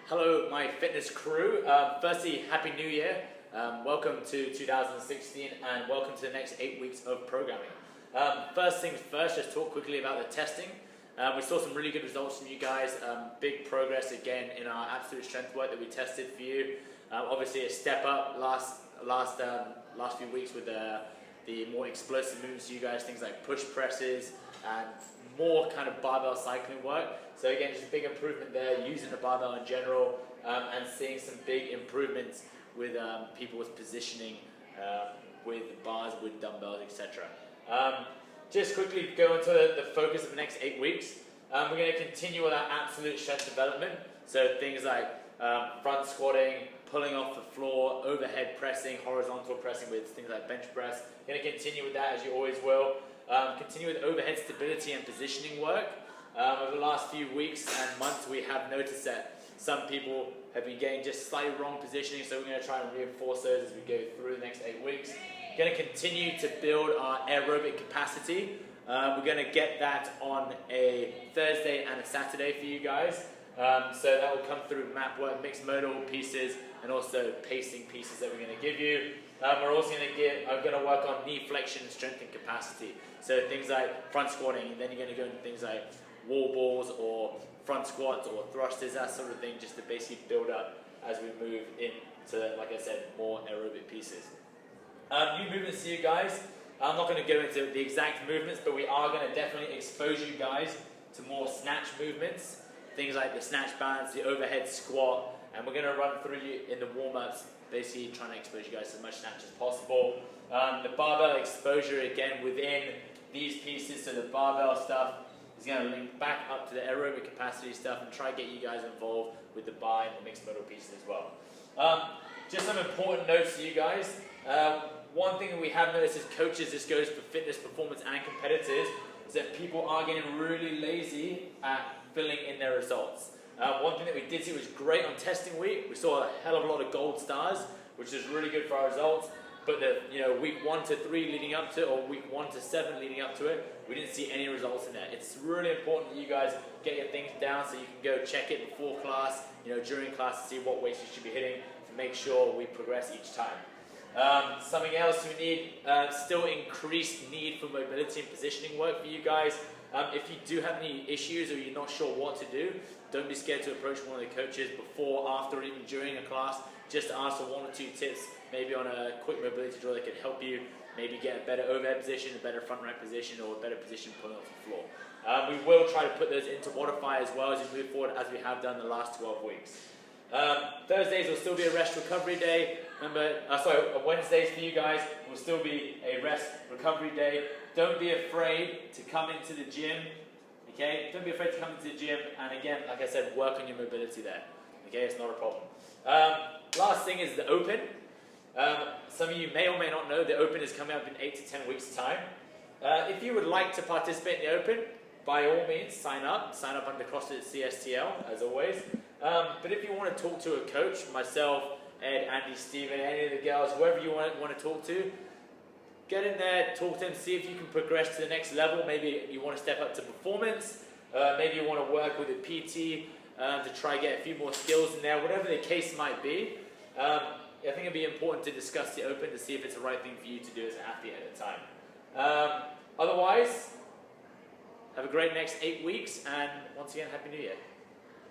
Hello, my fitness crew. Firstly, Happy New Year. Welcome to 2016 and welcome to the next 8 weeks of programming. First things first, just talk quickly about the testing. We saw some really good results from you guys. Big progress again in our absolute strength work that we tested for you. Obviously a step up last few weeks with the more explosive movements to you guys, things like push presses and more kind of barbell cycling work. So again, just a big improvement there, using the barbell in general, and seeing some big improvements with people's positioning with bars, with dumbbells, etc. Just quickly go into the focus of the next 8 weeks. We're going to continue with our absolute strength development. So things like front squatting, pulling off the floor, overhead pressing, horizontal pressing with things like bench press. Going to continue with that as you always will. Continue with overhead stability and positioning work. Over the last few weeks and months, we have noticed that some people have been getting just slightly wrong positioning, so we're going to try and reinforce those as we go through the next 8 weeks. Going to continue to build our aerobic capacity. We're going to get that on a Thursday and a Saturday for you guys. So that will come through map work, mixed modal pieces, and also pacing pieces that we're going to give you. We're also going to work on knee flexion, strength and capacity. So things like front squatting, and then you're going to go into things like wall balls or front squats or thrusters, that sort of thing, just to basically build up as we move into, like I said, more aerobic pieces. New movements to you guys. I'm not going to go into the exact movements, but we are going to definitely expose you guys to more snatch movements, things like the snatch balance, the overhead squat, and we're going to run through you in the warm-ups, basically trying to expose you guys to as much snatch as possible. The barbell exposure, again, within these pieces, so the barbell stuff is going to link back up to the aerobic capacity stuff and try to get you guys involved with the bar and the mixed modal pieces as well. Just some important notes to you guys. One thing that we have noticed as coaches, this goes for fitness, performance and competitors, is that people are getting really lazy at filling in their results. One thing that we did see was great on testing week. We saw a hell of a lot of gold stars, which is really good for our results. But week 1 to 3 leading up to it, or week 1 to 7 leading up to it, we didn't see any results in there. It's really important that you guys get your things down so you can go check it before class, during class, to see what weights you should be hitting to make sure we progress each time. Something else we need, still increased need for mobility and positioning work for you guys. If you do have any issues or you're not sure what to do, don't be scared to approach one of the coaches before, after, or even during a class, just to ask for 1 or 2 tips, maybe on a quick mobility drill that could help you maybe get a better overhead position, a better front rack position, or a better position pulling off the floor. We will try to put those into Modify as well as we move forward, as we have done the last 12 weeks. Thursdays will still be a rest recovery day. Remember, Wednesdays for you guys will still be a rest recovery day. Don't be afraid to come into the gym. Okay, don't be afraid to come into the gym, and again, like I said, work on your mobility there. Okay, it's not a problem. Last thing is the Open. Some of you may or may not know the Open is coming up in 8 to 10 weeks' time. If you would like to participate in the Open, by all means, sign up. Sign up under CrossFit CSTL, as always. But if you want to talk to a coach, myself, Ed, Andy, Steven, any of the girls, whoever you want to talk to, get in there, talk to them, see if you can progress to the next level. Maybe you want to step up to performance. Maybe you want to work with a PT to try and get a few more skills in there. Whatever the case might be, I think it'd be important to discuss the Open to see if it's the right thing for you to do as an athlete at the time. Otherwise, have a great next 8 weeks, and once again, Happy New Year.